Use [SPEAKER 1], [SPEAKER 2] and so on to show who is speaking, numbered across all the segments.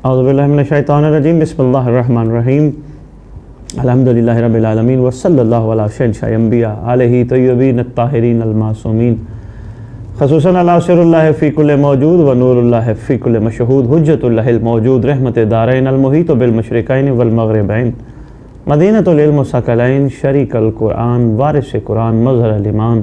[SPEAKER 1] औज़ुबिल्लाहि मिनश्शैतानिर्रजीम बिस्मिल्लाहिर्रहमानिर्रहीम अल्हम्दुलिल्लाहि रब्बिल आलमीन व सल्लल्लाहु अला शहंशाह अंबिया अलैहि तय्यबीन अत्ताहिरीन अल-मासूमीन ख़ुसूसन अला सिरुल्लाहि फ़ी कुल्लि मौजूद व नूरुल्लाहि फ़ी कुल्लि मशहूद हुज्जतुल्लाहिल मौजूद रहमत दारैन अल मुहीत बिल मशरिक़ैन वल मग़रिबैन मदीनतुल इल्म सकलैन शरीकल कुरान वारिस कुरान मज़हरुल ईमान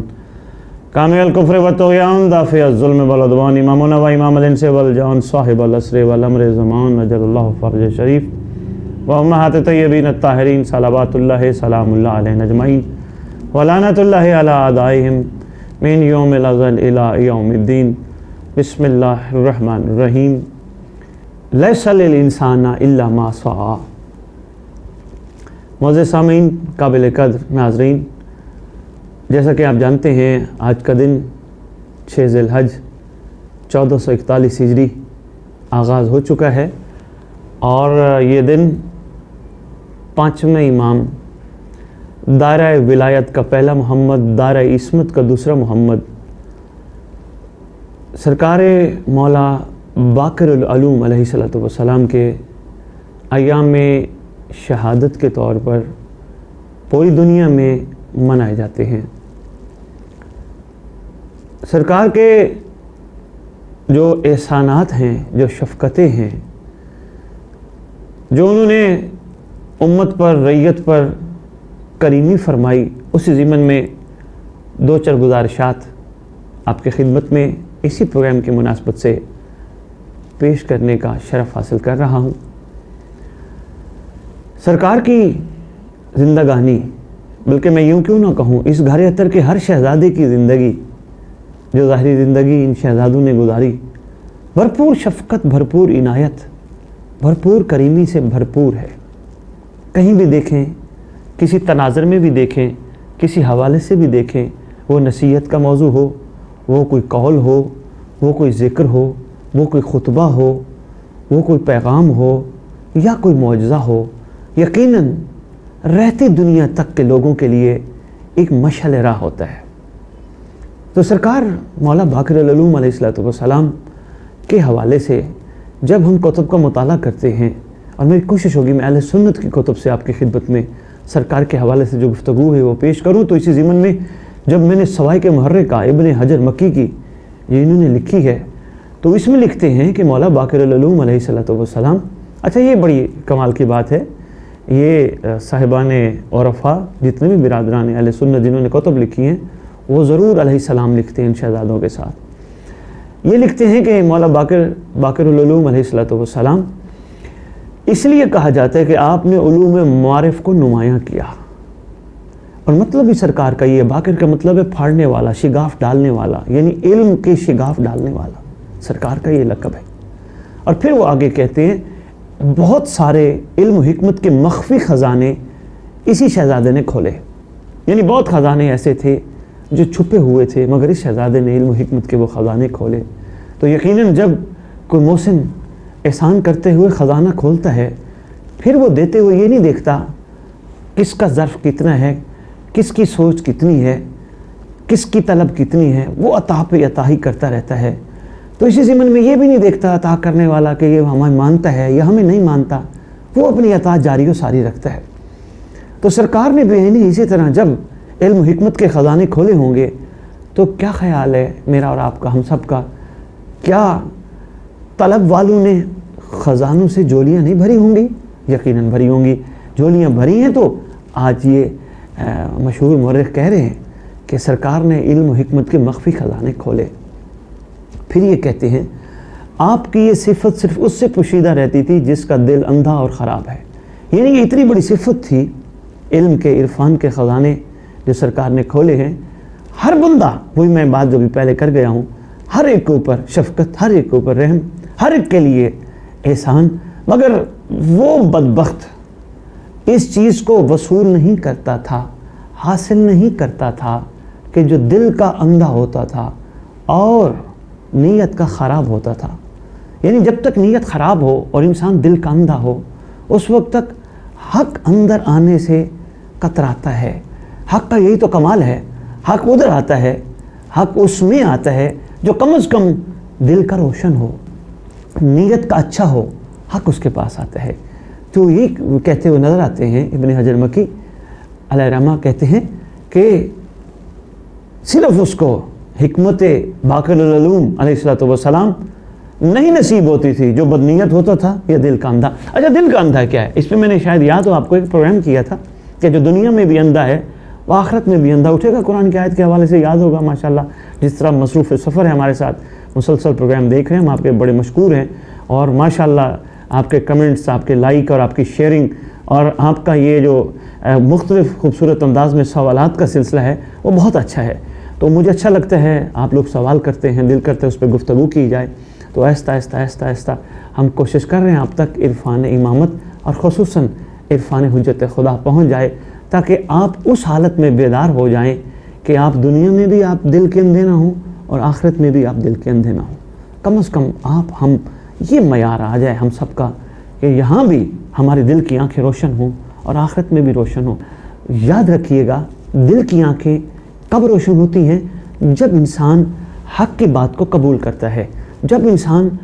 [SPEAKER 1] कामिल कुफ्र व तुग़यान दाफ़िअ ज़ुल्म वल उद्वान इमामुना व इमामुल इंस वल जान साहिबुल असर वल अम्र ज़मान अजलल्लाहु फ़र्ज शरीफ व उम्महात तय्यबीन अत्ताहिरीन सलावतुल्लाहि सलामुल्लाह अलैहिन अजमईन व लानतुल्लाहि अला अदाइहिम मिन यौमिल अज़ल इला यौमिद्दीन। बिस्मिल्लाहिर रहमानिर रहीम। लैसा लिल इंसाना इल्ला मा सआ। मोअज़्ज़िज़ सामीन, काबिल क़द्र नाज़रीन, जैसा कि आप जानते हैं आज का दिन 6 ज़िलहज 1441 हिजरी आगाज़ हो चुका है और ये दिन 5वें इमाम, दायरा विलायत का पहला मोहम्मद, दायरा इस्मत का दूसरा मोहम्मद, सरकार मौला बाक़िरुल उलूम अलैहिस्सलातु वस्सलाम के अय्याम में शहादत के तौर पर पूरी दुनिया में मनाए जाते हैं। सरकार के जो एहसानात हैं, जो शफ़क़तें हैं, जो उन्होंने उम्मत पर, रैयत पर करीमी फरमाई, उसी ज़िमन में 2-4 गुज़ारिशात आपकी खिदमत में इसी प्रोग्राम की मुनासबत से पेश करने का शरफ़ हासिल कर रहा हूँ। सरकार की ज़िंदगानी, बल्कि मैं यूँ क्यों ना कहूँ, इस घर अतर के हर शहज़ादे की ज़िंदगी, जो ज़ाहिरी ज़िंदगी इन शहज़ादों ने गुजारी, भरपूर शफ़क़त, भरपूर इनायत, भरपूर करीमी से भरपूर है। कहीं भी देखें, किसी तनाज़र में भी देखें, किसी हवाले से भी देखें, वो नसीहत का मौजू हो, वो कोई कौल हो, वो कोई ज़िक्र हो, वो कोई खुतबा हो, वो कोई पैगाम हो या कोई मौजज़ा हो, यकीनन रहती दुनिया तक के लोगों के लिए एक मशअल राह होता है। तो सरकार मौला बाक़िरुल उलूम अलैहिस्सलातु वस्सलाम के हवाले से जब हम कुतुब का मुताला करते हैं, और मेरी कोशिश होगी मैं अहले सुन्नत की कुतुब से आपकी खिदमत में सरकार के हवाले से जो गुफ्तगू है वो पेश करूँ, तो इसी ज़िमन में जब मैंने सवाइक मुहर्रिका इब्न हजर मक्की की ये इन्होंने लिखी है, तो इसमें लिखते हैं कि मौला बाक़िरुल उलूम अलैहिस्सलातु वस्सलाम, अच्छा ये बड़ी कमाल की बात है, ये साहिबान औरफ़ा जितने भी बिरादरान अहले सुन्नत जिन्होंने कुतुब लिखी हैं वो ज़रूर अलैहिस्सलाम लिखते हैं इन शहज़ादों के साथ। ये लिखते हैं कि मौला बाक़िरुल उलूम अलैहिस्सलातु वस्सलाम इसलिए कहा जाता है कि आपने उलूम मारिफ़ को नुमायाँ किया, और मतलब भी सरकार का ये, बाक़िर का मतलब है फाड़ने वाला, शिगाफ डालने वाला, यानी इल्म के शिगाफ डालने वाला, सरकार का ये लक़ब है। और फिर वो आगे कहते हैं बहुत सारे इल्म हिकमत के मख्फ़ी ख़जाने इसी शहज़ादे ने खोले, यानी बहुत ख़जाने ऐसे थे जो छुपे हुए थे, मगर इस शहज़ादे ने इल्म हिकमत के वो ख़जाने खोले। तो यकीनन जब कोई मोहसिन एहसान करते हुए ख़जाना खोलता है, फिर वो देते हुए ये नहीं देखता किसका ज़र्फ़ कितना है, किसकी सोच कितनी है, किसकी तलब कितनी है, वो अता पे अता ही करता रहता है। तो इसी ज़िमन में ये भी नहीं देखता अता करने वाला कि ये हमें मानता है या हमें नहीं मानता, वो अपनी अता जारी व सारी रखता है। तो सरकार ने बेहनी इसी तरह जब इल्म हिकमत के ख़जाने खोले होंगे, तो क्या ख़याल है मेरा और आपका, हम सब का, क्या तलब वालों ने ख़जानों से झोलियाँ नहीं भरी होंगी? यकीनन भरी होंगी। झोलियाँ भरी हैं तो आज ये मशहूर मौर्रिख़ कह रहे हैं कि सरकार ने इल्म हिकमत के मख्फ़ी ख़जाने खोले। फिर ये कहते हैं आपकी ये सिफ़त सिर्फ़ उससे पोशीदा रहती थी जिसका दिल अंधा और ख़राब है। यानी ये इतनी बड़ी सिफ़त थी इल्म के, इरफ़ान के ख़जाने जो सरकार ने खोले हैं। हर बंदा, वही मैं बात जो भी पहले कर गया हूँ, हर एक के ऊपर शफ़क़त, हर एक के ऊपर रहम, हर एक के लिए एहसान, मगर वो बदबख्त इस चीज़ को वसूल नहीं करता था, हासिल नहीं करता था कि जो दिल का अंधा होता था और नीयत का ख़राब होता था। यानी जब तक नीयत ख़राब हो और इंसान दिल का अंधा हो, उस वक्त तक हक़ अंदर आने से कतराता है। हक़ का यही तो कमाल है, हक़ उधर आता है, हक़ उसमें आता है जो कम अज़ कम दिल का रोशन हो, नीयत का अच्छा हो, हक उसके पास आता है। तो ये कहते हुए नज़र आते हैं इब्न हजर मक्की अलैहिर्रहमा कहते हैं कि सिर्फ उसको हिकमत बाक़िल उलूम अलैहिस्सलातु वस्सलाम नहीं नसीब होती थी जो बदनीयत होता था या दिल का अंधा। अच्छा, दिल का अंधा क्या है? इस पर मैंने शायद याद हो आपको एक प्रोग्राम किया था कि जो दुनिया में भी अंधा है वो आखिरत में भी अंधा उठेगा। कुरान की आयत के हवाले से याद होगा माशाल्लाह। जिस तरह मसरूफ़ सफ़र है हमारे साथ, मुसलसल प्रोग्राम देख रहे हैं हम, आपके बड़े मशकूर हैं और माशाल्लाह आपके कमेंट्स, आपके लाइक और आपकी शेयरिंग और आपका ये जो मुख्तलिफ़ खूबसूरत अंदाज में सवालात का सिलसिला है वो बहुत अच्छा है। तो मुझे अच्छा लगता है आप लोग सवाल करते हैं, दिल करते हैं उस पर गुफ्तगू की जाए। तो आहिस्ता आहिस्ता आहिस्ता आहिस्ता हम कोशिश कर रहे हैं आप तक इरफान इमामत और ख़ुसूसन इरफान हुज्जत खुदा पहुँच जाए, ताकि आप उस हालत में बेदार हो जाएं कि आप दुनिया में भी आप दिल के अंधे ना हों और आखिरत में भी आप दिल के अंधे ना हों। कम से कम आप हम ये मयार आ जाए हम सबका कि यहाँ भी हमारे दिल की आंखें रोशन हों और आखिरत में भी रोशन हो। याद रखिएगा, दिल की आंखें कब रोशन होती हैं? जब इंसान हक़ की बात को कबूल करता है, जब इंसान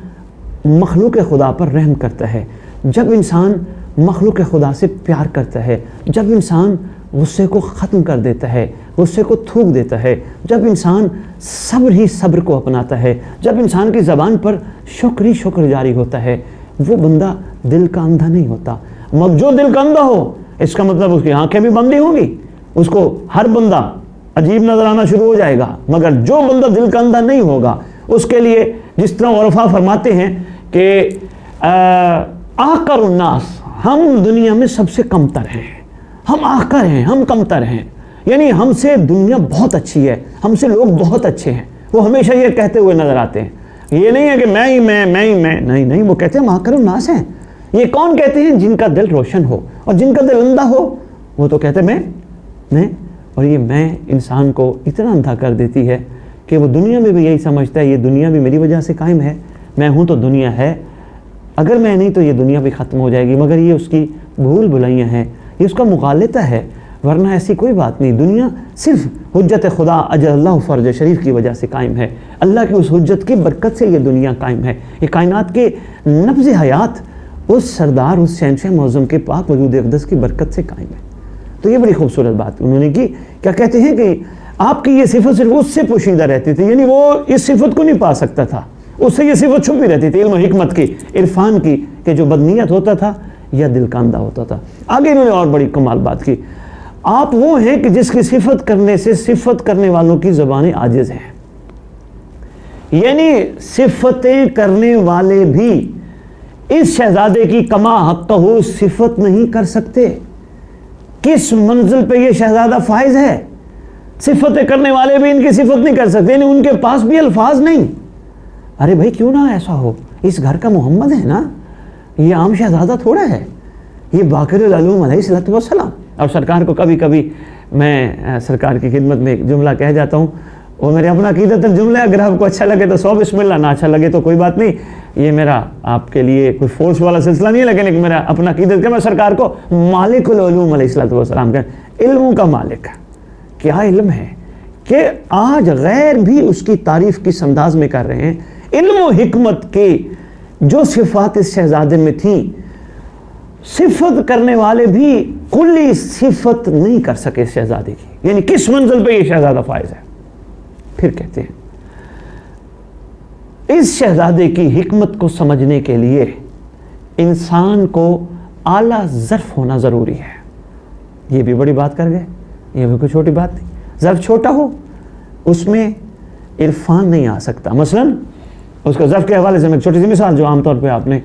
[SPEAKER 1] मखलूक खुदा पर रहम करता है, जब इंसान मखलूक खुदा से प्यार करता है, जब इंसान गुस्से को ख़त्म कर देता है, गुस्से को थूक देता है, जब इंसान सब्र ही सब्र को अपनाता है, जब इंसान की ज़बान पर शुक्र ही शुक्र जारी होता है, वो बंदा दिल का अंधा नहीं होता। मगर जो दिल का अंधा हो इसका मतलब उसकी आंखें भी बंदी होंगी, उसको हर बंदा अजीब नज़र आना शुरू हो जाएगा। मगर जो बंदा दिल का अंधा नहीं होगा उसके लिए जिस तरह उरफा फरमाते हैं कि आकर उन्नास, हम दुनिया में सबसे कमतर हैं, हम आकर हैं, हम कमतर हैं, यानी हमसे दुनिया बहुत अच्छी है, हमसे लोग बहुत अच्छे हैं। वो हमेशा ये कहते हुए नज़र आते हैं। ये नहीं है कि मैं ही मैं नहीं नहीं, वो कहते हैं आकर उन्नास हैं। ये कौन कहते हैं? जिनका दिल रोशन हो, और जिनका दिल अंधा हो वो तो कहते मैं। और ये मैं इंसान को इतना अंधा कर देती है कि वो दुनिया में भी यही समझता है ये दुनिया भी मेरी वजह से कायम है, मैं हूँ तो दुनिया है, अगर मैं नहीं तो ये दुनिया भी ख़त्म हो जाएगी। मगर ये उसकी भूल भुलैयाँ हैं, ये उसका मुगालता है, वरना ऐसी कोई बात नहीं। दुनिया सिर्फ हुज्जत खुदा अजल्लाहु फ़र्ज शरीफ की वजह से कायम है। अल्लाह की उस हुज्जत की बरकत से ये दुनिया कायम है। ये कायनात के नब्ज़ हयात उस सरदार, उस शहंशाह मौज़ूम के पाक वजूद अक़दस की बरकत से कायम है। तो ये बड़ी खूबसूरत बात उन्होंने की। क्या कहते हैं कि आपकी ये सिफत सिर्फ उससे पोशीदा रहती थी, यानी वो इस सिफत को नहीं पा सकता था, उससे ये सिफत छुपी रहती थी, इल्म हिकमत की, इरफान की, कि जो बदनीयत होता था या दिल का अंधा होता था। आगे इन्होंने और बड़ी कमाल बात की, आप वो हैं कि जिसकी सिफत करने से सिफत करने वालों की ज़बानें आजिज़ हैं, यानी सिफतें करने वाले भी इस शहजादे की कमा हक़्क़हू सिफत नहीं कर सकते। किस मंजिल पे ये शहजादा फाइज है? सिफतें करने वाले भी इनकी सिफत नहीं कर सकते, यानी उनके पास भी अल्फाज नहीं। अरे भाई क्यों ना ऐसा हो, इस घर का मोहम्मद है ना, ये आम शहजादा थोड़ा है, ये बाक़िल उलूम अलैहिस्सलातु वस्सलाम। और सरकार को कभी कभी मैं सरकार की खिदमत में एक जुमला कह जाता हूँ, वो मेरे अपना अक़ीदत जुमला है, अगर आपको अच्छा लगे तो 100 बिस्मिल्लाह, ना अच्छा लगे तो कोई बात नहीं। ये मेरा आपके लिए कोई फोर्स वाला सिलसिला नहीं है, लेकिन एक मेरा अपना अक़ीदत का, मैं सरकार को मालिकुल उलूम अलैहिस्सलातु वस्सलाम का, इल्मों का मालिक। क्या इल्म है कि आज गैर भी उसकी तारीफ़ किस अंदाज में कर रहे हैं। इल्म हिकमत के जो सिफ़ात इस शहजादे में थी, सिफत करने वाले भी कुल्ली सिफत नहीं कर सके इस शहजादे की, यानी किस मंजिल पे ये शहजादा फाइज है। फिर कहते हैं इस शहजादे की हिकमत को समझने के लिए इंसान को आला ज़र्फ़ होना ज़रूरी है। ये भी बड़ी बात कर गए, ये भी कोई छोटी बात नहीं। ज़र्फ़ छोटा हो उसमें इरफान नहीं आ सकता। मसलन उसका ज़र्फ़ के हवाले से मैं छोटी सी मिसाल जो आमतौर पे आपने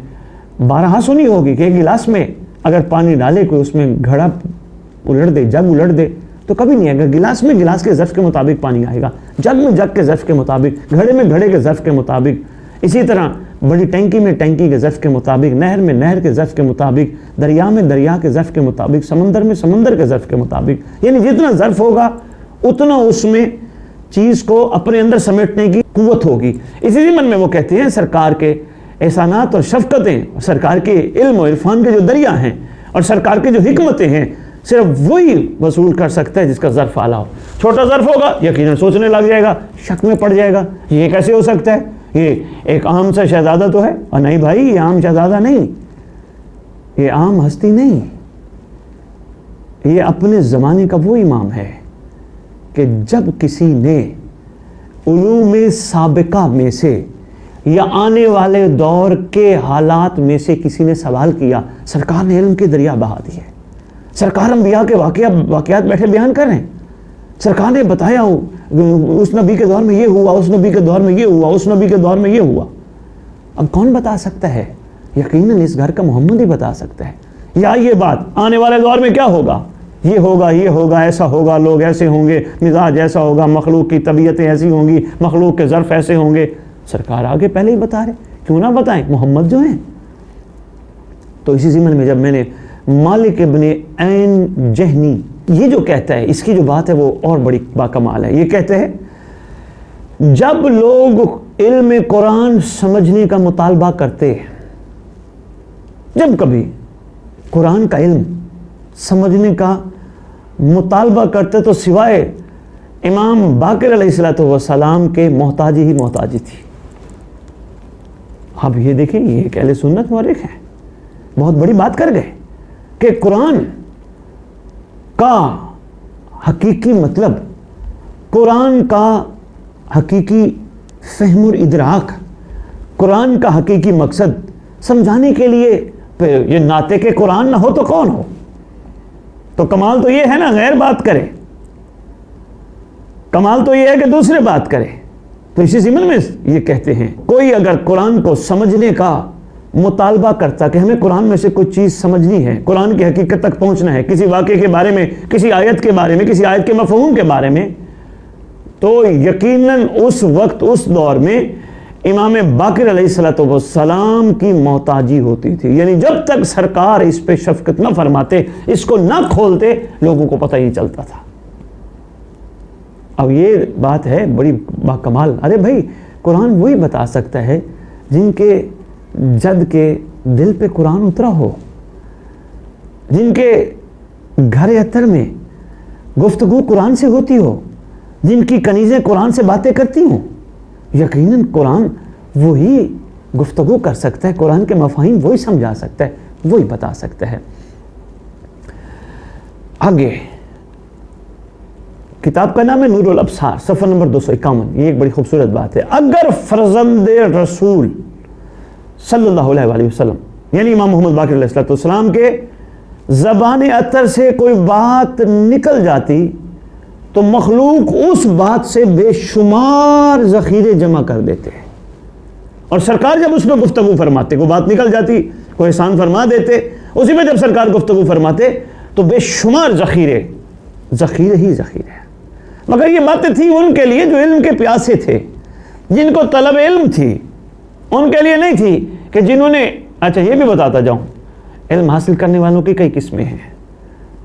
[SPEAKER 1] 12 सुनी होगी कि एक गिलास में अगर पानी डाले कोई, उसमें घड़ा उलट दे, जग उलट दे, तो कभी नहीं आएगा। गिलास में गिलास के ज़र्फ़ के मुताबिक पानी आएगा, जग में जग के ज़र्फ़ के मुताबिक, घड़े में घड़े के ज़र्फ़ के मुताबिक, इसी तरह बड़ी टंकी में टंकी के ज़र्फ़ के मुताबिक, नहर में नहर के ज़र्फ़ के मुताबिक, दरिया में दरिया के ज़र्फ़ के मुताबिक, समंदर में समंदर के ज़र्फ़ के मुताबिक, यानी जितना ज़र्फ़ होगा उतना उसमें चीज़ को अपने अंदर समेटने की कुव्वत होगी। इसी ज़िम्मन में वो कहते हैं सरकार के एहसानात और शफ़क़तें, सरकार के इल्म और इरफान के जो दरिया हैं और सरकार की जो हिकमतें हैं, सिर्फ वही वसूल कर सकता है जिसका ज़र्फ़ आला हो। छोटा ज़र्फ़ होगा यकीनन सोचने लग जाएगा, शक में पड़ जाएगा, ये कैसे हो सकता है, ये एक आम सा शहज़ादा तो है। और नहीं भाई, ये आम शहज़ादा नहीं, ये आम हस्ती नहीं, ये अपने ज़माने का वो इमाम है कि जब किसी ने उलूम साबिका में से या आने वाले दौर के हालात में से किसी ने सवाल किया, सरकार ने इल्म के दरिया बहा दिए। सरकार अंबिया के वाक़यात बैठे बयान कर रहे हैं। सरकार ने बताया उस नबी के दौर में ये हुआ, उस नबी के दौर में ये हुआ, उस नबी के दौर में ये हुआ। अब कौन बता सकता है? यकीनन इस घर का मोहम्मद ही बता सकता है। या ये बात आने वाले दौर में क्या होगा, ये होगा, ऐसा होगा, लोग ऐसे होंगे, मिजाज ऐसा होगा, मखलूक की तबीयतें ऐसी होंगी, मखलूक के ज़र्फ़ ऐसे होंगे। सरकार आगे पहले ही बता रहे, क्यों ना बताएं, मोहम्मद जो हैं। तो इसी ज़िम्न में जब मैंने मालिक इब्न ऐन जहनी ये जो कहता है, इसकी जो बात है वो और बड़ी बाकमाल है। ये कहते हैं जब लोग इल्म कुरान समझने का मुतालबा करते हैं, जब कभी कुरान का इल्म समझने का मुतालबा करते तो सिवाय इमाम बाक़िर अलैहिस्सलाम के मोहताजी ही मोहताजी थी। अब ये देखें, ये एक अहले सुन्नत मौलिक है, बहुत बड़ी बात कर गए कि कुरान का हकीकी मतलब, कुरान का हकीकी फ़हमुर इदराक, कुरान का हकीकी मकसद समझाने के लिए ये नाते के कुरान ना हो तो कौन हो? तो कमाल तो ये है ना गैर बात करे, कमाल तो ये है कि दूसरे बात करे। तो इसी ज़िम्न में ये कहते हैं कोई अगर कुरान को समझने का मुतालबा करता कि हमें कुरान में से कुछ चीज़ समझनी है, कुरान की हकीकत तक पहुंचना है, किसी वाक़े के बारे में, किसी आयत के बारे में, किसी आयत के मफ़हूम के बारे में, तो यकीनन उस वक्त उस दौर में इमाम बाक़िर अलैहिस्सलाम की मोहताजी होती थी। यानी जब तक सरकार इस पे शफ़क़त न फरमाते, इसको न खोलते, लोगों को पता ही चलता था। अब ये बात है बड़ी बाकमाल। अरे भाई, कुरान वही बता सकता है जिनके जद के दिल पे कुरान उतरा हो, जिनके घर अतर में गुफ्तगू कुरान से होती हो, जिनकी कनीज़ें कुरान से बातें करती हों। यकीनन कुरान वही गुफ्तगू कर सकता है, कुरान के मफ़ाहिम वही समझा सकता है, वही बता सकता है। आगे किताब का नाम है नूरुल अब्सार, सफ़र नंबर 251। ये एक बड़ी खूबसूरत बात है। अगर फर्जंदे रसूल सल्लल्लाहु अलैहि वसल्लम यानी इमाम मोहम्मद बाक़िर अलैहिस्सलाम के ज़बान अतर से कोई बात निकल जाती तो मखलूक उस बात से बेशुमार ज़ख़ीरे जमा कर देते हैं, और सरकार जब उसमें गुफ्तगू फरमाते, कोई बात निकल जाती, कोई एहसान फरमा देते, उसी में जब सरकार गुफ्तगू फरमाते तो बेशुमार ज़ख़ीरे ही ज़ख़ीरे। मगर ये बातें थी उनके लिए जो इल्म के प्यासे थे, जिनको तलब इल्म थी, उनके लिए नहीं थी कि जिन्होंने, अच्छा ये भी बताता जाऊँ, इल्म हासिल करने वालों की कई किस्में हैं।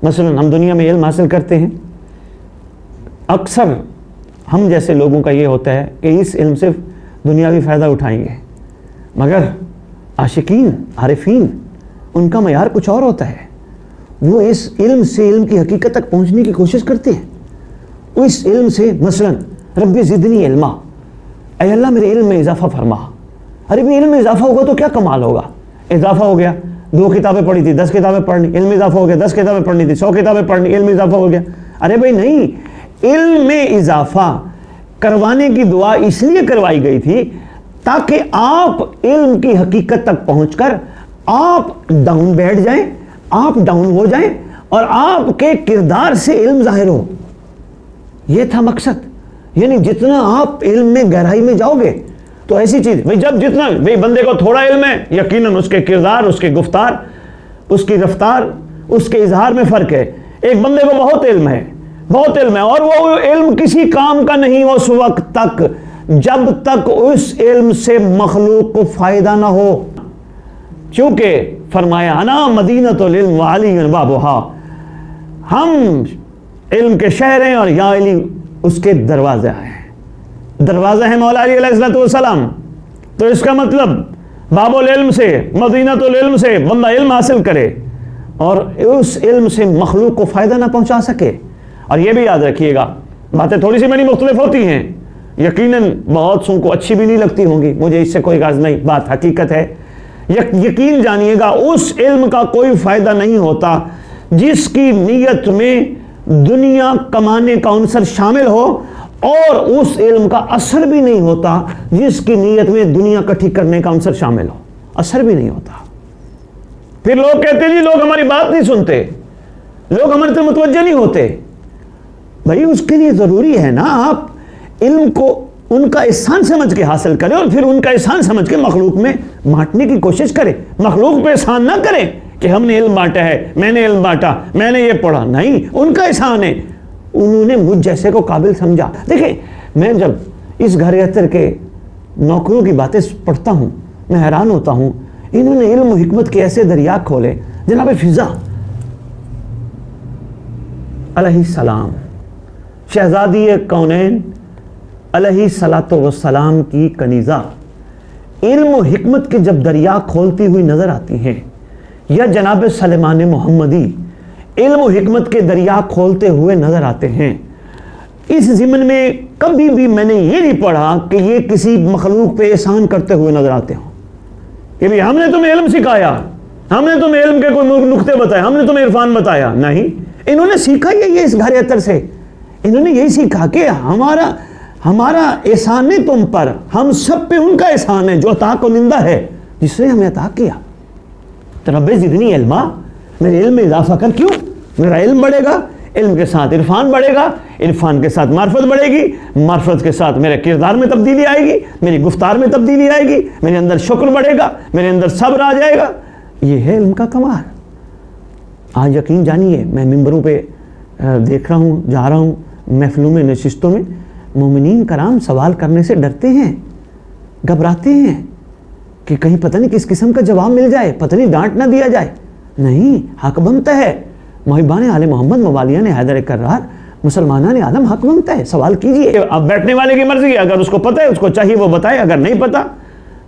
[SPEAKER 1] मसलन हम दुनिया में इल्म हासिल करते हैं, अक्सर हम जैसे लोगों का ये होता है कि इस इल्म से दुनियावी फ़ायदा उठाएंगे, मगर आशिकीन आरिफीन उनका मयार कुछ और होता है। वो इस इल्म से इल्म की हकीकत तक पहुँचने की कोशिश करते हैं। इस इल्म से मसलन रब्बी ज़िदनी इल्मा, ऐ अल्लाह मेरे इल्म में इजाफ़ा फरमा। अरे भाई इल्म में इजाफ़ा होगा तो क्या कमाल होगा। इजाफ़ा हो गया, 2 किताबें पढ़ी थी, 10 किताबें पढ़नी, इल्म इजाफ़ा हो गया, 10 किताबें पढ़नी थी, 100 किताबें पढ़नी, इल्म इजाफ़ा हो गया। अरे भाई नहीं, इल्म में इजाफ़ा करवाने की दुआ इसलिए करवाई गई थी ताकि आप इल्म की हकीकत तक पहुंचकर आप डाउन बैठ जाएं, आप डाउन हो जाएं और आपके किरदार से इल्म जाहिर हो। यह था मकसद। यानी जितना आप इल्म में गहराई में जाओगे तो ऐसी चीज़, भाई जब जितना भाई बंदे को थोड़ा इल्म है, यकीनन उसके किरदार, उसके गुफ्तार, उसकी रफ्तार, उसके इजहार में फ़र्क है। एक बंदे को बहुत इल्म है और वो इल्म किसी काम का नहीं उस वक्त तक जब तक उस इल्म से मखलूक को फ़ायदा ना हो। क्योंकि फरमाया अना मदीनतुल इल्म व अली बाबुहा, हम इल्म के शहर हैं और या अली उसके दरवाज़ा है। दरवाज़ा है मौला अली अलैहिस्सलाम। तो इसका मतलब बाबुल इल्म से, मदीनतुल इल्म से बंदा इल्म हासिल करे और उस इल्म से मखलूक को फ़ायदा ना पहुँचा सके। और ये भी याद रखिएगा, बातें थोड़ी सी बड़ी मुख्तलिफ होती हैं, यकीनन बहुत सौ को अच्छी भी नहीं लगती होंगी, मुझे इससे कोई गर्ज नहीं, बात हकीकत है यकीन जानिएगा उस इल्म का कोई फायदा नहीं होता जिसकी नीयत में दुनिया कमाने का अंसर शामिल हो, और उस इल्म का असर भी नहीं होता जिसकी नीयत में दुनिया इकट्ठी करने का अंसर शामिल हो, असर भी नहीं होता। फिर लोग कहते जी लोग हमारी बात नहीं सुनते, लोग हमारे तरफ मुतवज्जह नहीं होते। भाई उसके लिए जरूरी है ना आप इल्म को उनका एहसान समझ के हासिल करें और फिर उनका एहसान समझ के मखलूक में बांटने की कोशिश करें। मखलूक पे एहसान ना करें कि हमने इल्म बांटा है, मैंने इल्म बांटा, मैंने ये पढ़ा, नहीं, उनका एहसान है, उन्होंने मुझ जैसे को काबिल समझा। देखिए मैं जब इस घर अतर के नौकरों की बातें पढ़ता हूँ मैं हैरान होता हूँ, इन्होंने इल्म और हिकमत के ऐसे दरिया खोले। जनाब फिजा अलैहिस्सलाम शहजादी कौनैन अलैहिस्सलातु वस्सलाम की कनीज़ा इल्म और हिकमत के जब दरिया खोलती हुई नजर आती हैं, या जनाब सलेमान मोहम्मदी इल्म और हिकमत के दरिया खोलते हुए नजर आते हैं, इस ज़िमन में कभी भी मैंने ये नहीं पढ़ा कि ये किसी मखलूक पे एहसान करते हुए नजर आते हों कि भाई हमने तुम्हें इल्म सिखाया, हमने तुम्हें इल्म के कोई नुक्ते बताए, हमने तुम्हें इरफान बताया। नहीं, इन्होंने सीखा यही है इस घर अतर से, इन्होंने यही सीखा कि हमारा एहसान है तुम पर, हम सब पे उनका एहसान है जो अता को निंदा है जिसने हमें अता किया। तो रब्बे ज़िदनी इल्मा, मेरे इल्म में इजाफा कर, क्यों? मेरा इल्म बढ़ेगा, इल्म के साथ इरफान बढ़ेगा, इरफान के साथ मार्फत बढ़ेगी, मार्फत के साथ मेरे किरदार में तब्दीली आएगी, मेरी गुफ्तार में तब्दीली आएगी, मेरे अंदर शुक्र बढ़ेगा, मेरे अंदर सब्र आ जाएगा। ये है इल्म का कमाल। आज यकीन जानिए मैं मिंबरों पे देख रहा हूँ, जा रहा हूँ, महफिलों में, नशिस्तों में, मोमिनीन कराम सवाल करने से डरते हैं, घबराते हैं कि कहीं पता नहीं किस किस्म का जवाब मिल जाए, पता नहीं डांट ना दिया जाए। नहीं, हक बनता है, मुहिबान आले मोहम्मद मवालिया ने हैदर करार मुसलमाना ने आलम हक बनता है, सवाल कीजिए। अब बैठने वाले की मर्जी है, अगर उसको पता है उसको चाहिए वो बताए, अगर नहीं पता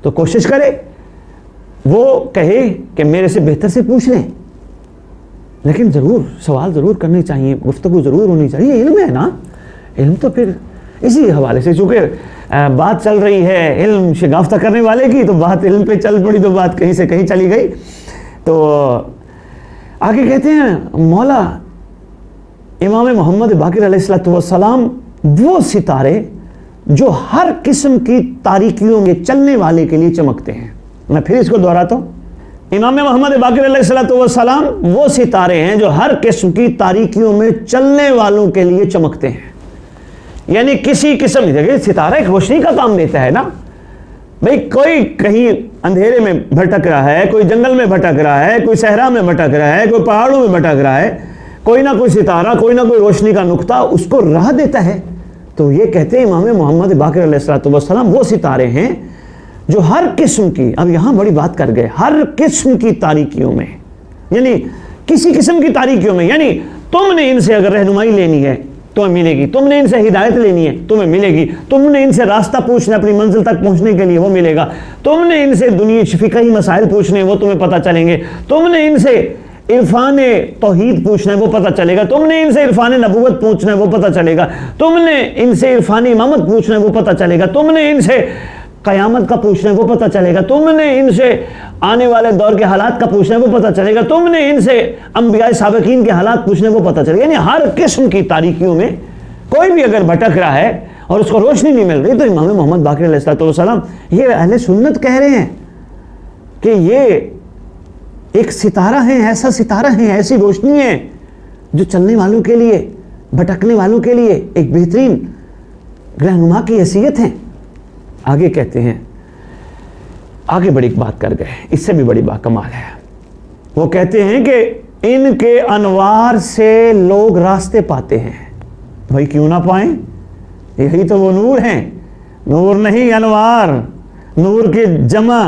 [SPEAKER 1] तो कोशिश करे, वो कहे कि मेरे से बेहतर से पूछ लें, लेकिन ज़रूर सवाल ज़रूर करनी चाहिए, गुफ्तगू ज़रूर होनी चाहिए। इल्म है ना, इल्म तो फिर इसी हवाले से चूँकि बात चल रही है इल्म शिगाफ्ता करने वाले की, तो बात इल्म पे चल पड़ी तो बात कहीं से कहीं चली गई। तो आगे कहते हैं मौला इमाम मोहम्मद बाक़िर अलैहिस्सलाम वो सितारे जो हर किस्म की तारीकियों में चलने वाले के लिए चमकते हैं। मैं फिर इसको दोहराता हूँ, इमाम मोहम्मद बाक़िर अलैहिस्सलाम वो सितारे हैं जो हर किस्म की तारीकियों में चलने वालों के लिए चमकते हैं। यानी किसी किस्म की जगह सितारा एक रोशनी का काम देता है ना भाई, कोई कहीं अंधेरे में भटक रहा है, कोई जंगल में भटक रहा है, कोई सहरा में भटक रहा है, कोई पहाड़ों में भटक रहा है, कोई ना कोई सितारा, कोई ना कोई रोशनी का नुक्ता उसको राह देता है। तो ये कहते हैं इमाम मोहम्मद बाक़िर अलैहिस्सलाम वो सितारे हैं जो हर किस्म की, अब यहाँ बड़ी बात कर गए, हर किस्म की तारीकियों में, यानी किसी किस्म की तारीकियों में, यानी तुमने इनसे अगर रहनुमाई लेनी है तुम्हें मिलेगी, तुमने इनसे हिदायत लेनी है तुम्हें मिलेगी, तुमने इनसे रास्ता पूछना अपनी मंजिल तक पहुंचने के लिए वो मिलेगा, तुमने इनसे दुनिया फिक़ही मसाइल पूछने वो तुम्हें पता चलेंगे, तुमने इनसे इरफान तौहीद पूछना है वो पता चलेगा, तुमने इनसे इरफान नबूवत पूछना है वो पता चलेगा, तुमने इनसे इरफान इमामत पूछना है वो पता चलेगा, तुमने इनसे क़यामत का पूछना है वो पता चलेगा, तुमने इनसे आने वाले दौर के हालात का पूछना है वो पता चलेगा, तुमने इनसे अंबिया साबिकीन के हालात पूछने वो पता चलेगा। यानी हर किस्म की तारीकियों में कोई भी अगर भटक रहा है और उसको रोशनी नहीं मिल रही, तो इमाम मोहम्मद बाक़िर अलैहिस्सलाम ये अहले सुन्नत कह रहे हैं कि ये एक सितारा है, ऐसा सितारा है, ऐसी रोशनी है जो चलने वालों के लिए, भटकने वालों के लिए एक बेहतरीन रहनुमा की हैसियत है। आगे कहते हैं, आगे बड़ी बात कर गए, इससे भी बड़ी बात कमाल है। वो कहते हैं कि इनके अनवार से लोग रास्ते पाते हैं। भाई क्यों ना पाएं, यही तो वो नूर हैं, नूर नहीं अनवार, नूर की जमा,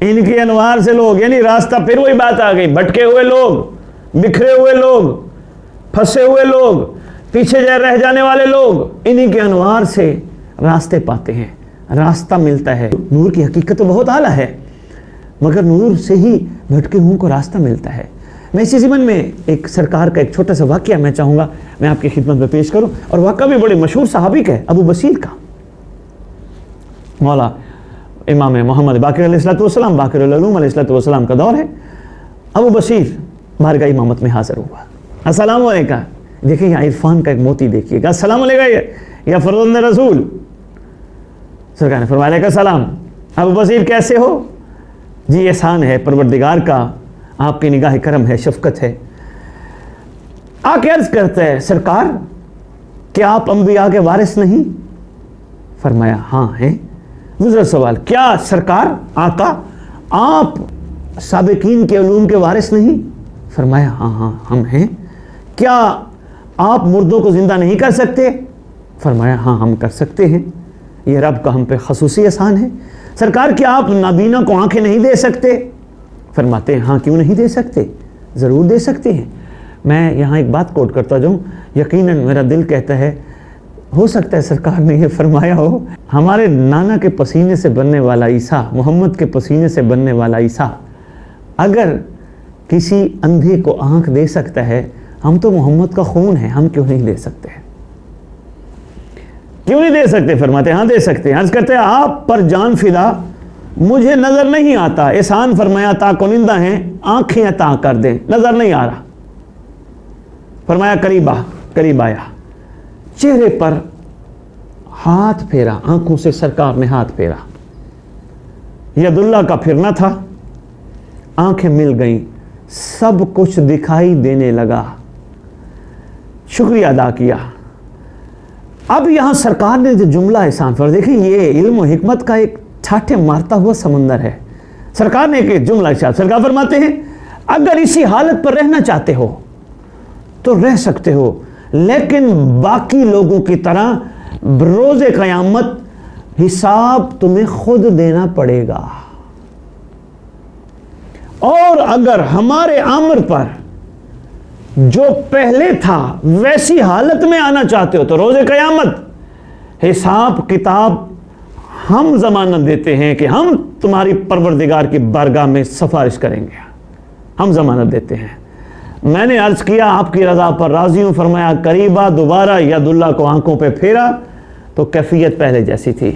[SPEAKER 1] इनके अनवार से लोग, यानी रास्ता, फिर वही बात आ गई, भटके हुए लोग, बिखरे हुए लोग, फंसे हुए लोग, पीछे रह जाने वाले लोग, इन्हीं के अनवार से रास्ते पाते हैं, रास्ता मिलता है। नूर की हकीकत तो बहुत आला है, मगर नूर से ही भटके हुओं को रास्ता मिलता है। मैं इसी ज़िमन में एक सरकार का एक छोटा सा वाक़या मैं चाहूँगा मैं आपकी खिदमत में पेश करूँ, और वाक़या भी बड़े मशहूर सहाबी का है, अबू बसीर का। मौला इमाम मोहम्मद बाक़िर अलैहिस्सलाम, बाक़िर उल-उलूम अलैहिस्सलाम का दौर है। अबू बशीर बारगाह इमामत में हाज़िर हुआ। अस्सलाम वालेकुम, देखिए यहाँ इरफान का एक मोती देखिएगा। अस्सलाम वालेकुम या फरज़ंद रसूल, सरकार ने फरमाया अलैकुम सलाम। अबू बशीर कैसे हो? जी एहसान है परवरदिगार का, आपकी निगाह करम है, शफ़क़त है। आके अर्ज़ करते हैं सरकार क्या आप अंबिया के वारिस नहीं? फरमाया हाँ हैं। दूसरा सवाल, क्या सरकार आका आप साबिकीन के उलूम के वारिस नहीं? फरमाया हाँ हाँ हम हैं। क्या आप मुर्दों को ज़िंदा नहीं कर सकते? फरमाया हाँ हम कर सकते हैं, ये रब का हम पे खसूसी एहसान है। सरकार क्या आप नाबीना को आंखें नहीं दे सकते? फरमाते हैं हाँ क्यों नहीं दे सकते, ज़रूर दे सकते हैं। मैं यहाँ एक बात कोट करता जाऊँ, यकीनन मेरा दिल कहता है हो सकता है सरकार ने ये फरमाया हो, हमारे नाना के पसीने से बनने वाला ईसा, मोहम्मद के पसीने से बनने वाला ईसा अगर किसी अंधे को आंख दे सकता है, हम तो मोहम्मद का खून है, हम क्यों नहीं दे सकते? क्यों नहीं दे सकते? फरमाते हाँ दे सकते हैं। अर्ज़ करते हैं आप पर जान फिदा मुझे नज़र नहीं आता, एहसान फरमाया ता कुनिंदा हैं, आँखें अता कर दें, नज़र नहीं आ रहा। फरमाया करीब आया, चेहरे पर हाथ फेरा, आंखों से सरकार ने हाथ फेरा। यदुल्ला का फिरना था, आंखें मिल गईं, सब कुछ दिखाई देने लगा, शुक्रिया अदा किया। अब यहां सरकार ने जो जुमला एहसान फरमा, देखिए ये इल्म और हिकमत का एक छाटे मारता हुआ समंदर है। सरकार ने एक जुमला इरशाद, सरकार फरमाते हैं अगर इसी हालत पर रहना चाहते हो तो रह सकते हो, लेकिन बाकी लोगों की तरह रोज़े क़यामत हिसाब तुम्हें खुद देना पड़ेगा। और अगर हमारे अमर पर जो पहले था वैसी हालत में आना चाहते हो तो रोज़े क़यामत हिसाब किताब हम ज़मानत देते हैं कि हम तुम्हारी परवरदिगार की बारगाह में सिफारिश करेंगे, हम ज़मानत देते हैं। मैंने अर्ज़ किया आपकी रज़ा पर राज़ी हूँ, फरमाया करीबा, दोबारा यदुल्ला को आंखों पे फेरा तो कैफियत पहले जैसी थी।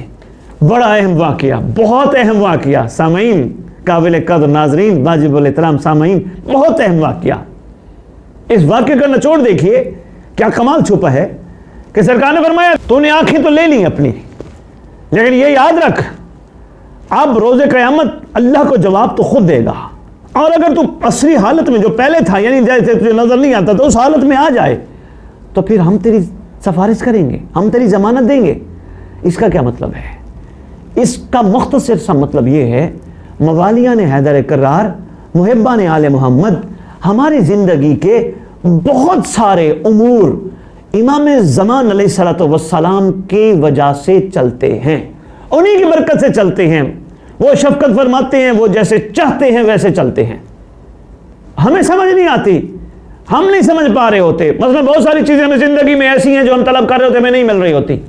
[SPEAKER 1] बड़ा अहम वाक़या, बहुत अहम वाक़या सामईन, काबिल कदर नाज़रीन, वाजिबुल एहतराम सामईन, बहुत अहम वाक़या। इस वाक़े का निचोड़ देखिए क्या कमाल छुपा है कि सरकार ने फरमाया तूने आंखें तो ले ली अपनी, लेकिन ये याद रख अब रोज़े क़यामत अल्लाह को जवाब तो खुद देगा। और अगर तू असली हालत में जो पहले था, यानी जैसे तुझे नज़र नहीं आता, तो उस हालत में आ जाए तो फिर हम तेरी सिफारिश करेंगे, हम तेरी ज़मानत देंगे। इसका क्या मतलब है? इसका मुख्तसर सा मतलब ये है, मवालियान हैदर करार, मुहिब्बान आले मोहम्मद, हमारी ज़िंदगी के बहुत सारे उमूर इमाम ज़मान अलैहिस्सलातु वस्सलाम की वजह से चलते हैं, उन्हीं की बरकत से चलते हैं। वो शफ़क़त फरमाते हैं, वो जैसे चाहते हैं वैसे चलते हैं। हमें समझ नहीं आती, हम नहीं समझ पा रहे होते। मतलब बहुत सारी चीज़ें हमें ज़िंदगी में ऐसी हैं जो हम तलब कर रहे होते, हमें नहीं मिल रही होती।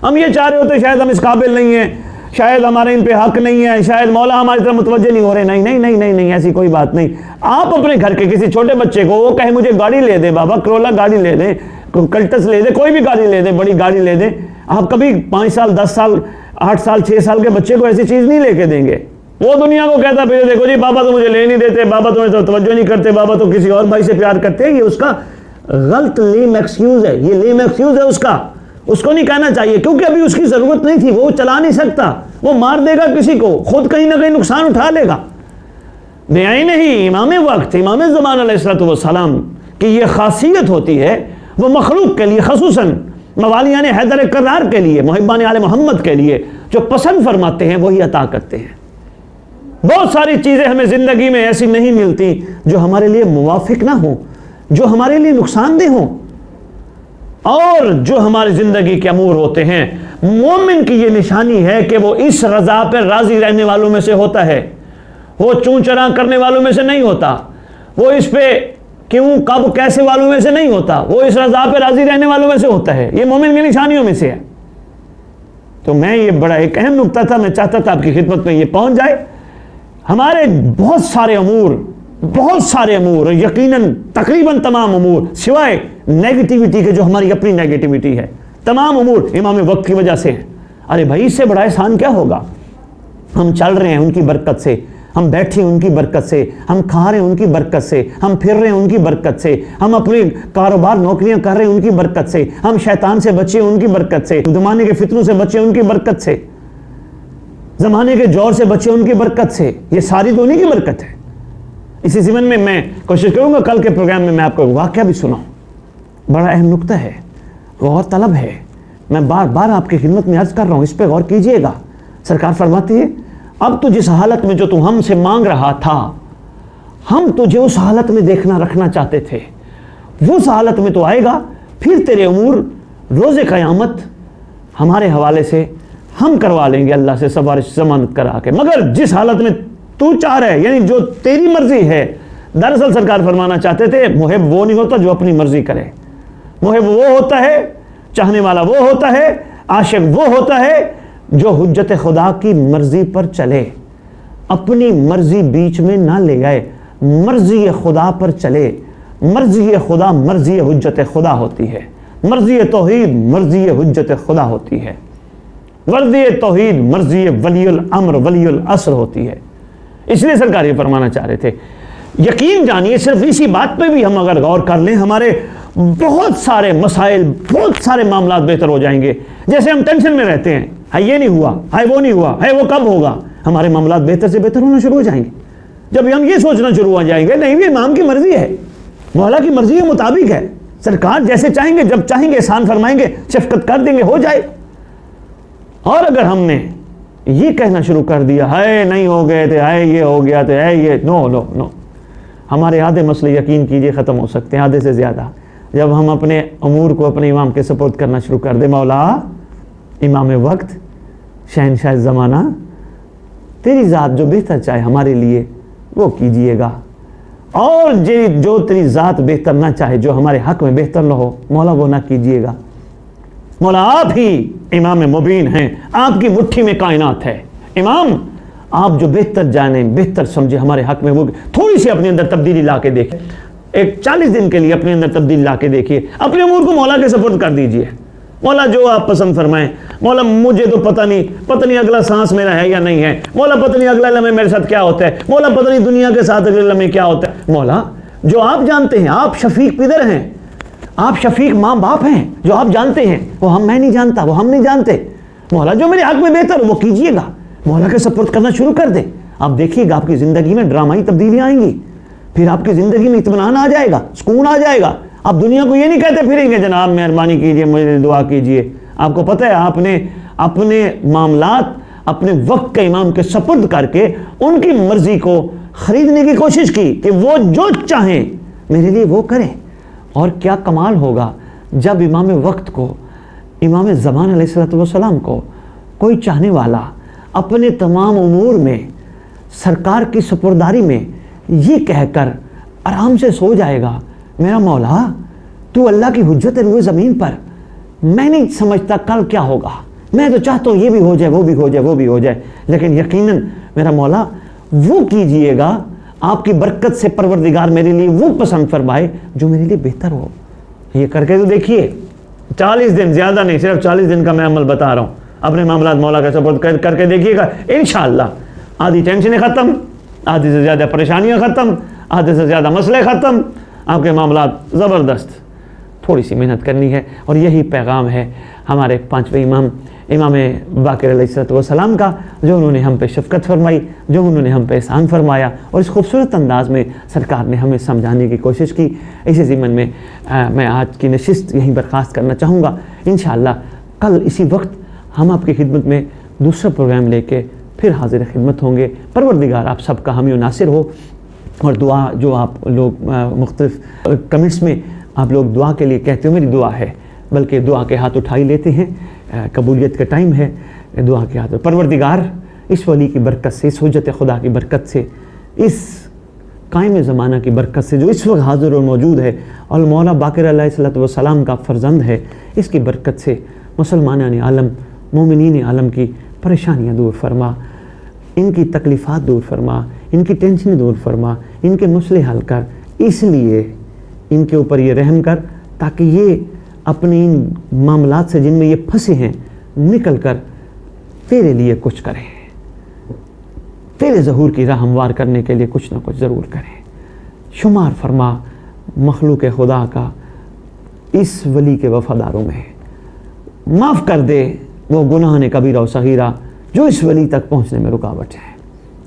[SPEAKER 1] हम ये चाह रहे होते शायद हम इस काबिल नहीं हैं, शायद हमारे इन पे हक नहीं है, शायद मौला हमारी तरफ मुतवज्जे नहीं हो रहे। नहीं नहीं नहीं नहीं नहीं, ऐसी कोई बात नहीं। आप अपने घर के किसी छोटे बच्चे को वो कहे मुझे गाड़ी ले दे बाबा, करोला गाड़ी ले दे, कल्टस ले दे, कोई भी गाड़ी ले दे, बड़ी गाड़ी ले दे, आप कभी 5 साल 10 साल 8 साल 6 साल के बच्चे को ऐसी चीज़ नहीं लेके देंगे। वो दुनिया को कहता फिर देखो जी बाबा तो मुझे ले नहीं देते, बाबा तुम्हें तो तवज्जो नहीं करते, बाबा तो किसी और भाई से प्यार करते हैं। ये उसका गलत लेम एक्सक्यूज़ है, ये लेम एक्सक्यूज़ है उसका, उसको नहीं कहना चाहिए, क्योंकि अभी उसकी ज़रूरत नहीं थी, वो चला नहीं सकता, वो मार देगा किसी को, खुद कहीं ना कहीं नुकसान उठा लेगा। बेआई नहीं, इमाम वक्त, इमाम ज़मान अलैहिस्सलातु वस्सलाम की ये खासियत होती है, वो मखलूक के लिए, खसूसन मवालियान हैदर करार के लिए, मुहिब्बान आले मोहम्मद के लिए जो पसंद फरमाते हैं वही अता करते हैं। बहुत सारी चीज़ें हमें ज़िंदगी में ऐसी नहीं मिलती जो हमारे लिए मुवाफिक ना हो, जो हमारे लिए नुकसानदेह हो, और जो हमारी ज़िंदगी के अमूर होते हैं। मोमिन की ये निशानी है कि वो इस रज़ा पर राज़ी रहने वालों में से होता है, वो चूं चरा करने वालों में से नहीं होता, वो इस पे क्यों कब कैसे वालों में से नहीं होता, वो इस रज़ा पे राज़ी रहने वालों में से होता है। ये मोमिन की निशानियों में से है। तो मैं ये बड़ा एक अहम नुक्ता था, मैं चाहता था आपकी खिदमत में ये पहुंच जाए। हमारे बहुत सारे अमूर, यकीनन तकरीबन तमाम अमूर सिवाय नेगेटिविटी के, जो हमारी अपनी नेगेटिविटी है, तमाम अमूर इमाम वक्त की वजह से है। अरे भाई इससे बड़ा एहसान क्या होगा? हम चल रहे हैं उनकी बरकत से, हम बैठे हैं उनकी बरकत से, हम खा रहे हैं उनकी बरकत से, हम फिर रहे हैं उनकी बरकत से, हम अपने कारोबार नौकरियां कर रहे हैं उनकी बरकत से, हम शैतान से बचे उनकी बरकत से, ज़माने के फितनों से बचे उनकी बरकत से, ज़माने के जोर से बचे उनकी बरकत से। ये सारी तो उन्हीं की बरकत है। इसी ज़िमन में मैं कोशिश करूंगा कल के प्रोग्राम में मैं आपको वाक़या भी सुनाऊं। बड़ा अहम नुक्ता है, गौर तलब है। मैं बार बार आपकी खिदमत में अर्ज कर रहा हूं, इस पर गौर कीजिएगा। सरकार फरमाती है, अब तो जिस हालत में जो तू हमसे मांग रहा था, हम तुझे उस हालत में देखना रखना चाहते थे, वो उस हालत में तो आएगा, फिर तेरे उमूर रोज़े क़यामत हमारे हवाले से हम करवा लेंगे अल्लाह से सवारिश ज़मानत करा के। मगर जिस हालत में तू चाह रहा है, यानी जो तेरी मर्जी है, दरअसल सरकार फरमाना चाहते थे मुहिब वो नहीं होता जो अपनी मर्जी करे, मुहिब वो होता है, चाहने वाला वो होता है, आशिक वो होता है जो हुज्जत खुदा की मर्जी पर चले, अपनी मर्जी बीच में ना ले आए, मर्जी खुदा पर चले। मर्जी खुदा मर्जी हुज्जत खुदा होती है, मर्जी तौहीद मर्जी हुज्जत खुदा होती है, मर्जी तौहीद मर्जी वलीउल अम्र वलीउल असर होती है। इसलिए सरकार ये फरमाना चाह रहे थे। यकीन जानिए, सिर्फ इसी बात पे भी हम अगर गौर कर लें, हमारे बहुत सारे मसाइल, बहुत सारे मामलात बेहतर हो जाएंगे। जैसे हम टेंशन में रहते हैं, हाय ये नहीं हुआ, हाय वो नहीं हुआ, हाय वो कब होगा, हमारे मामलात बेहतर से बेहतर होना शुरू हो जाएंगे। जब हम ये सोचना शुरू हो जाएंगे, नहीं ये इमाम की मर्जी है, मौला की मर्जी के मुताबिक है, सरकार जैसे चाहेंगे, जब चाहेंगे एहसान फरमाएंगे, शफकत कर देंगे, हो जाए। और अगर हमने ये कहना शुरू कर दिया, हाय नहीं हो गए थे, हाय ये हो गया था, हाय ये, नो नो नो, हमारे आधे मसले यकीन कीजिए ख़त्म हो सकते हैं, आधे से ज़्यादा। जब हम अपने अमूर को अपने इमाम के सपोर्ट करना शुरू कर दे, मौला इमाम वक्त शहनशाह ज़माना, तेरी ज़ात जो बेहतर चाहे हमारे लिए वो कीजिएगा, और जो तेरी ज़ात बेहतर ना चाहे, जो हमारे हक़ में बेहतर न हो, मौला वो ना कीजिएगा। मौला आप ही इमाम मुबीन हैं, आपकी मुट्ठी में कायनात है। इमाम आप जो बेहतर जाने, बेहतर समझे हमारे हक़ में, वो थोड़ी सी अपने अंदर तब्दीली ला के देखें। एक 40 दिन के लिए अपने अंदर तब्दीली ला के देखिए, अपने उमूर को मौला के सपोर्ट कर दीजिए। मौला जो आप पसंद फरमाएं, मौला मुझे तो पता नहीं अगला सांस मेरा है या नहीं है, मौला पता नहीं अगला लम्हे मेरे साथ क्या होता है, मौला पता नहीं दुनिया के साथ अगले लम्हे क्या होता है। मौला जो आप जानते हैं, आप शफीक पिदर हैं, आप शफीक माँ बाप हैं, जो आप जानते हैं वो मैं नहीं जानता, वो हम नहीं जानते। मौला जो मेरे हक़ में बेहतर हो वो कीजिएगा, मौला के सपोर्ट करना शुरू कर दे। आप देखिएगा आपकी ज़िंदगी में ड्रामाई तब्दीलियाँ आएंगी, फिर आपकी ज़िंदगी में इत्मीनान आ जाएगा, सुकून आ जाएगा। आप दुनिया को ये नहीं कहते फिरेंगे जनाब मेहरबानी कीजिए मुझे दुआ कीजिए। आपको पता है आपने अपने मामलात अपने वक्त के इमाम के सपुर्द करके उनकी मर्ज़ी को ख़रीदने की कोशिश की कि वो जो चाहें मेरे लिए वो करें। और क्या कमाल होगा जब इमाम वक्त को, इमाम ज़मान अलैहिस्सलाम को कोई चाहने वाला अपने तमाम उमूर में सरकार की सपुर्दारी में ये कहकर आराम से सो जाएगा, मेरा मौला तू अल्लाह की हुज्जत है रुए ज़मीन पर, मैं नहीं समझता कल क्या होगा, मैं तो चाहता हूँ ये भी हो जाए, वो भी हो जाए, वो भी हो जाए, लेकिन यकीनन मेरा मौला वो कीजिएगा, आपकी बरकत से परवरदिगार मेरे लिए वो पसंद फरमाए जो मेरे लिए बेहतर हो। ये करके तो देखिए, 40 दिन, ज़्यादा नहीं, सिर्फ 40 दिन का मैं अमल बता रहा हूँ, अपने मामलात मौला का सपोर्ट करके देखिएगा। इंशाअल्लाह आधी टेंशनें ख़त्म, आधी से ज़्यादा परेशानियाँ ख़त्म, आधे से ज़्यादा मसले ख़त्म, आपके मामलात ज़बरदस्त। थोड़ी सी मेहनत करनी है, और यही पैगाम है हमारे 5वें इमाम बाक़िर अलैहिस्सलाम का, जो उन्होंने हम पे शफ़क़त फरमाई, जो उन्होंने हम पे एहसान फरमाया, और इस खूबसूरत अंदाज़ में सरकार ने हमें समझाने की कोशिश की। इसी ज़िम्मन में मैं आज की नशिस्त यहीं बर्खास्त करना चाहूँगा। इंशाअल्लाह कल इसी वक्त हम आपकी खिदमत में दूसरा प्रोग्राम लेके फिर हाजिर खिदमत होंगे। परवरदिगार आप सबका हामी व नासिर हो। और दुआ जो आप लोग मुख्तलिफ कमेंट्स में आप लोग दुआ के लिए कहते हो, मेरी दुआ है, बल्कि दुआ के हाथ उठाई लेते हैं, कबूलियत का टाइम है, दुआ के हाथ। परवरदिगार इस वली की बरकत से, इस हुज्जत खुदा की बरकत से, इस कायम ज़माना की बरकत से जो इस वक्त हाज़िर और मौजूद है, और मौला बाक़िर अलैहिस्सलाम का फ़र्जंद है, इसकी बरकत से मुसलमान आलम, मोमिनीन आलम की परेशानियाँ दूर फरमा, इनकी तकलीफ़ात दूर फरमा, इनकी टेंशन दूर फरमा, इनके मसले हल कर, इसलिए इनके ऊपर ये रहम कर, ताकि ये अपने इन मामलात से जिनमें ये फंसे हैं निकल कर तेरे लिए कुछ करें। तेरे ज़हूर की राह हमवार करने के लिए कुछ ना कुछ ज़रूर करें। शुमार फरमा मखलूक खुदा का इस वली के वफ़ादारों में, माफ़ कर दे वो गुनाह ने कबीरा और सगीरा जो इस वली तक पहुँचने में रुकावट है।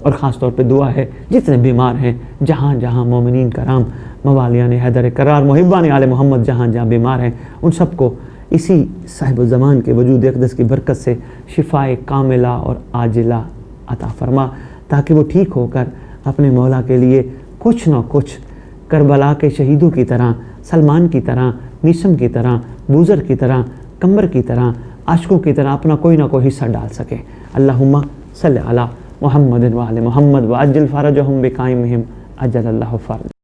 [SPEAKER 1] और ख़ास तौर पे दुआ है जितने बीमार हैं, जहाँ जहाँ मोमिनीन कराम मवालियान हैदर करार मुहिब्बान आले मोहम्मद जहाँ जहाँ बीमार हैं, उन सबको इसी साहिब ज़मान के वजूद अक़दस की बरकत से शिफ़ाए कामिला और आजिला अता फरमा, ताकि वो ठीक होकर अपने मौला के लिए कुछ ना कुछ करबला के शहीदों की तरह, सलमान की तरह, मीसम की तरह, बूज़र की तरह, कम्बर की तरह, आशिकों की तरह अपना कोई ना कोई हिस्सा डाल सके। अल्लाहुम्मा सल्लि अला मुहम्मद व आले मुहम्मद व अज्जिल फ़रजहुम बिक़ाइमिहिम अज्जल अल्लाहु फ़रज।